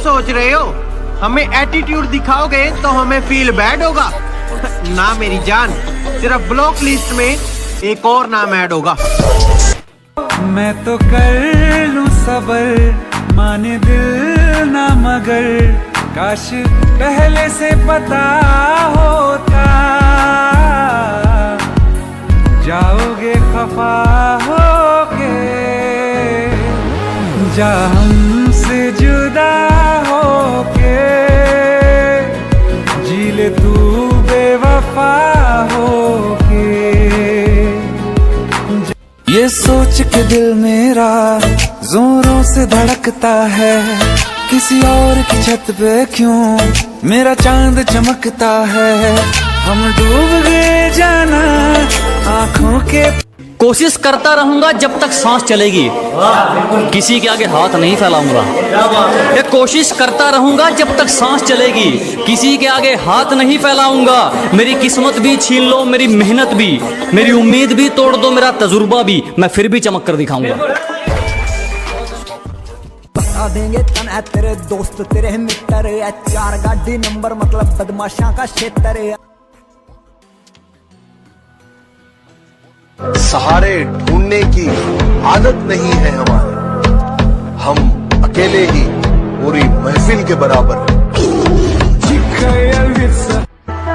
सोच रहे हो? हमें एटीट्यूड दिखाओगे तो हमें फील बैड होगा? ना मेरी जान, सिर्फ ब्लॉक लिस्ट में एक और नाम ऐड होगा। मैं तो कर लूं सबर, माने दिल ना मगर, काश पहले से पता होता, जाओगे खफा होके, जा हमसे जुदा होके, जी ले तू बेवफा होके। ये सोच के दिल मेरा जोरों से धड़कता है, किसी और की छत पे क्यों मेरा चांद चमकता है, हम डूब गए जाना आँखों के। कोशिश करता रहूंगा जब तक सांस चलेगी, किसी के आगे हाथ नहीं फैलाऊंगा। ये कोशिश करता रहूंगा जब तक सांस चलेगी, किसी के आगे हाथ नहीं फैलाऊंगा। मेरी किस्मत भी छीन लो, मेरी मेहनत भी, मेरी उम्मीद भी तोड़ दो, मेरा तजुर्बा भी, मैं फिर भी चमक कर दिखाऊंगा। बता देंगे तन है तेरे दोस्त, तेरे मित्र है, 4 गाड़ी नंबर मतलब बदमाशा का क्षेत्र है। सहारे ढूंढने की आदत नहीं है हमारे, हम अकेले ही पूरी महफिल के बराबर हैं।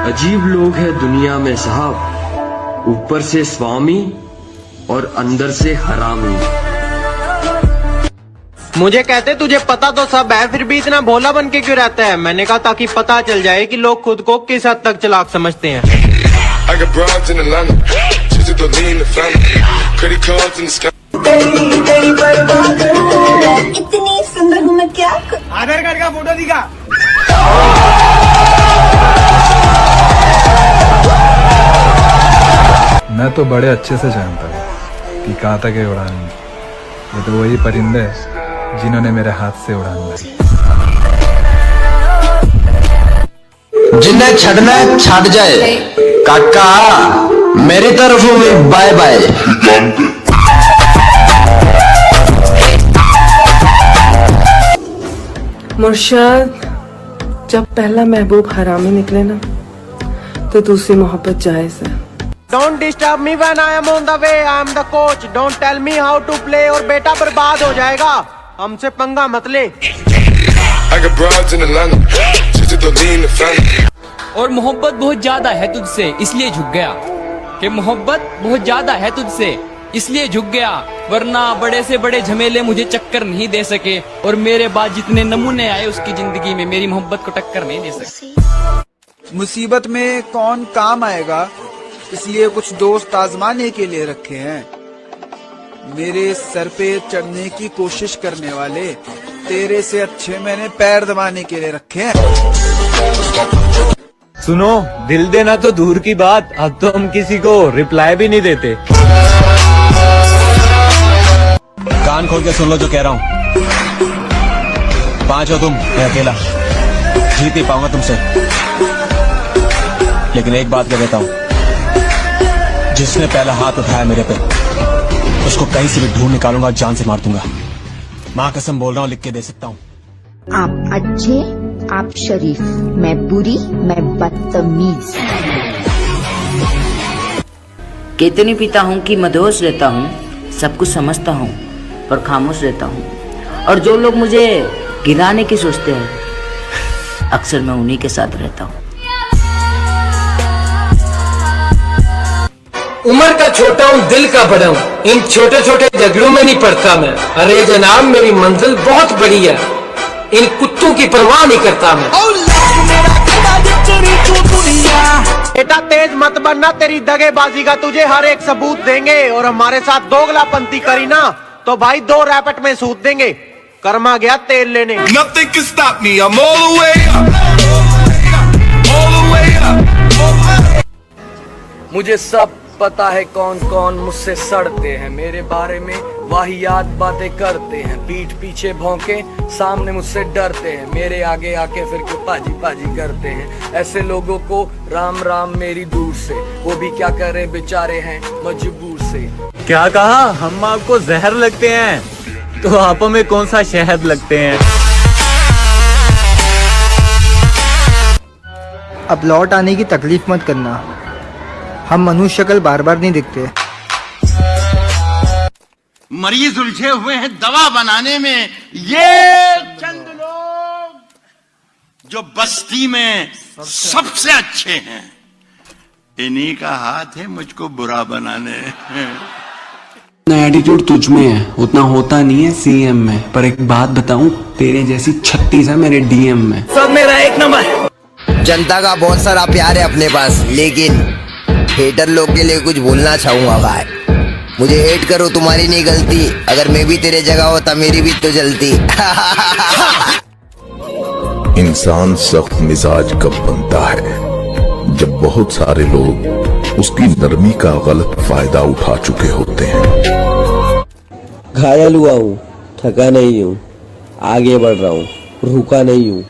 अजीब लोग हैं दुनिया में साहब, ऊपर से स्वामी और अंदर से हरामी। मुझे कहते तुझे पता तो सब है, फिर भी इतना भोला बन के क्यों रहता है? मैंने कहा ताकि पता चल जाए कि लोग खुद को किस हद तक चालाक समझते हैं। इतनी सुंदर हूँ मैं क्या? आधार कार्ड का फोटो दिखा। मैं तो बड़े अच्छे से जानता हूँ कि कहाँ तक है उड़ान। ये तो वही परिंदे हैं जिन्होंने मेरे हाथ से उड़ान ली। जिन्हें छड़ना है छड़ जाए काका, मेरी तरफ बाय बाय। मुर्शद, जब पहला महबूब हरामी निकले ना तो दूसरी मोहब्बत जायज है। Don't disturb me when I am on the way. I am the coach. Don't tell me how to play और बेटा बर्बाद हो जाएगा। हमसे पंगा मत ले। और मोहब्बत बहुत ज्यादा है तुझसे इसलिए झुक गया, कि मोहब्बत बहुत ज्यादा है तुझसे इसलिए झुक गया, वरना बड़े से बड़े झमेले मुझे चक्कर नहीं दे सके, और मेरे बाद जितने नमूने आए उसकी जिंदगी में मेरी मोहब्बत को टक्कर नहीं दे सके। मुसीबत में कौन काम आएगा, इसलिए कुछ दोस्त आजमाने के लिए रखे हैं। मेरे सर पे चढ़ने की कोशिश करने वाले तेरे से अच्छे मैंने पैर दबाने के लिए रखे हैं। सुनो, दिल देना तो दूर की बात, अब तो हम किसी को रिप्लाई भी नहीं देते। कान खोल के सुन लो जो कह रहा हूँ। 5 हो तुम, मैं अकेला जीत नहीं पाऊंगा तुमसे, लेकिन एक बात कह देता हूँ, जिसने पहला हाथ उठाया मेरे पे उसको कहीं से भी ढूंढ निकालूंगा, जान से मार दूंगा। माँ कसम बोल रहा हूँ, लिख के दे सकता हूँ। आप अच्छे, आप शरीफ, मैं बुरी, मैं बदतमीज। कितनी पीता हूँ कि मदहोश रहता हूँ, सब कुछ समझता हूँ पर खामोश रहता हूँ, और जो लोग मुझे गिराने की सोचते हैं अक्सर मैं उन्हीं के साथ रहता हूँ। उम्र का छोटा हूँ, दिल का बड़ा हूँ, इन छोटे छोटे झगड़ों में नहीं पड़ता मैं। अरे जनाब मेरी मंजिल बहुत बड़ी है, इन कुत्तों की परवाह नहीं करता मैं। बेटा तेज मत बनना, तेरी दगेबाजी का तुझे हर एक सबूत देंगे, और हमारे साथ दोगलापंती करी ना तो भाई 2 रैपट में सूत देंगे। कर्मा गया तेल लेने। Nothing can stop me, I'm all the way up, all the way up. मुझे सब पता है कौन कौन मुझसे सड़ते हैं, मेरे बारे में वाहियात बातें करते हैं, पीठ पीछे भौंके सामने मुझसे डरते हैं, मेरे आगे आके फिर क्यों पाजी पाजी करते हैं। ऐसे लोगों को राम राम मेरी दूर से, वो भी क्या करें बेचारे हैं मजबूर से। क्या कहा, हम आपको जहर लगते हैं तो आप हमें कौन सा शहद लगते हैं। अब लौट आने की तकलीफ मत करना, हम मनुष्य शक्ल बार बार नहीं दिखते। मरीज उलझे हुए हैं दवा बनाने में, ये चंद लोग जो बस्ती में सबसे अच्छे हैं, इन्हीं का हाथ है मुझको बुरा बनाने। एटीट्यूड तुझ में है, उतना होता नहीं है सीएम में। पर एक बात बताऊं, तेरे जैसी 36 है मेरे डीएम में। सब मेरा एक नंबर। जनता का बहुत सारा प्यार है अपने पास, लेकिन हेटर लोग के लिए कुछ बोलना चाहूंगा भाई। मुझे हेट करो, तुम्हारी नहीं गलती, अगर मैं भी तेरे जगह होता मेरी भी तो जलती। इंसान सख्त मिजाज कब बनता है? जब बहुत सारे लोग उसकी नरमी का गलत फायदा उठा चुके होते हैं। घायल हुआ हूँ, थका नहीं हूँ, आगे बढ़ रहा हूँ, रुका नहीं हूँ।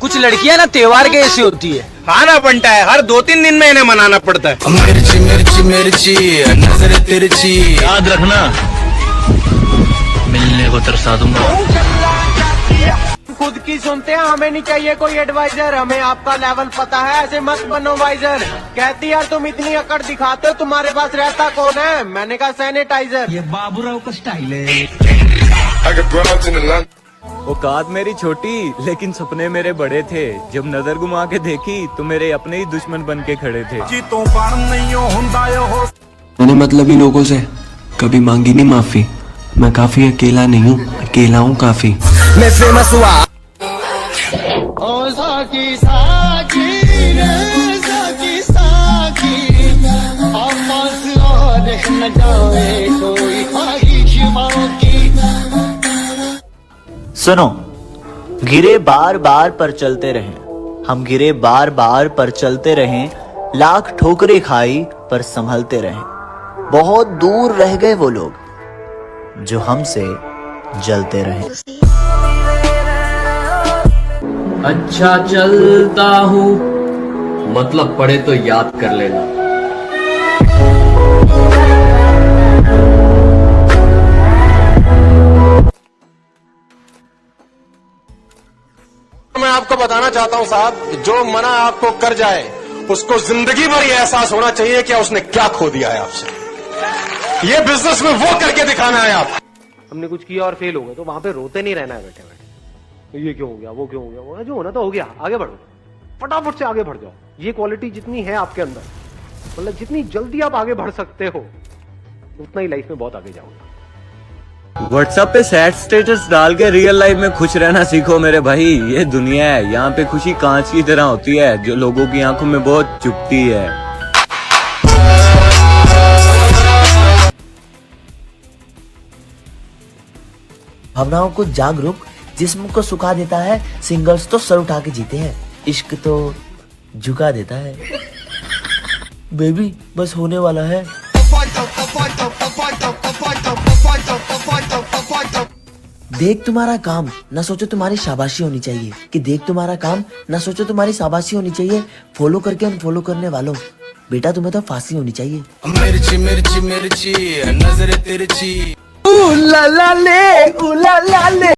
कुछ लड़कियां ना त्योहार के ऐसी होती है, खाना बनता है हर 2-3 दिन में इन्हें मनाना पड़ता है। मिर्ची मिर्ची मिर्ची नजर तिरछी, याद रखना मिलने को तरसा दूंगा। खुद की सुनते हैं, हमें नहीं चाहिए कोई एडवाइजर, हमें आपका लेवल पता है, ऐसे मत बनो वाइजर। कहती यार तुम इतनी अकड़ दिखाते हो, तुम्हारे पास रहता कौन है? मैंने कहा सैनिटाइजर। ये बाबूराव का स्टाइल है। औकात मेरी छोटी लेकिन सपने मेरे बड़े थे, जब नजर घुमा के देखी तो मेरे अपने ही दुश्मन बन के खड़े थे। मैंने मतलबी लोगों से कभी मांगी नहीं माफी, मैं काफी अकेला नहीं हूँ, अकेला हूँ काफी। मैं फेमस हुआ। सुनो, गिरे बार बार पर चलते रहें, हम गिरे बार बार पर चलते रहें, लाख ठोकरें खाई पर संभलते रहें। बहुत दूर रह गए वो लोग जो हमसे जलते रहे। अच्छा चलता हूँ, मतलब पढ़े तो याद कर लेना। मैं आपको बताना चाहता हूं साहब, जो मना आपको कर जाए उसको जिंदगी भर ये एहसास होना चाहिए कि उसने क्या खो दिया है आपसे। ये बिजनेस में वो करके दिखाना है आप। हमने कुछ किया और फेल हो गए तो वहां पे रोते नहीं रहना है बैठे बैठे, ये क्यों हो गया, वो क्यों हो गया, वो जो होना तो हो गया, आगे बढ़ो, फटाफट से आगे बढ़ जाओ। ये क्वालिटी जितनी है आपके अंदर, मतलब जितनी जल्दी आप आगे बढ़ सकते हो, उतना ही लाइफ में बहुत आगे जाओगे। व्हाट्सएप पे सैड स्टेटस डाल के रियल लाइफ में खुश रहना सीखो मेरे भाई। ये दुनिया है, यहाँ पे खुशी कांच की तरह होती है जो लोगों की आंखों में बहुत चुभती है। भावनाओं को जागरूक, जिस्म को सुखा देता है। सिंगल्स तो सर उठा के जीते हैं, इश्क तो झुका देता है। बेबी बस होने वाला है। देख तुम्हारा काम ना सोचो तुम्हारी शाबाशी होनी चाहिए, कि देख तुम्हारा काम ना सोचो तुम्हारी शाबाशी होनी चाहिए। फॉलो करके अनफॉलो करने वालों, बेटा तुम्हें तो फांसी होनी चाहिए। मिर्ची मिर्ची मिर्ची नजर तिरछी, उलाला ले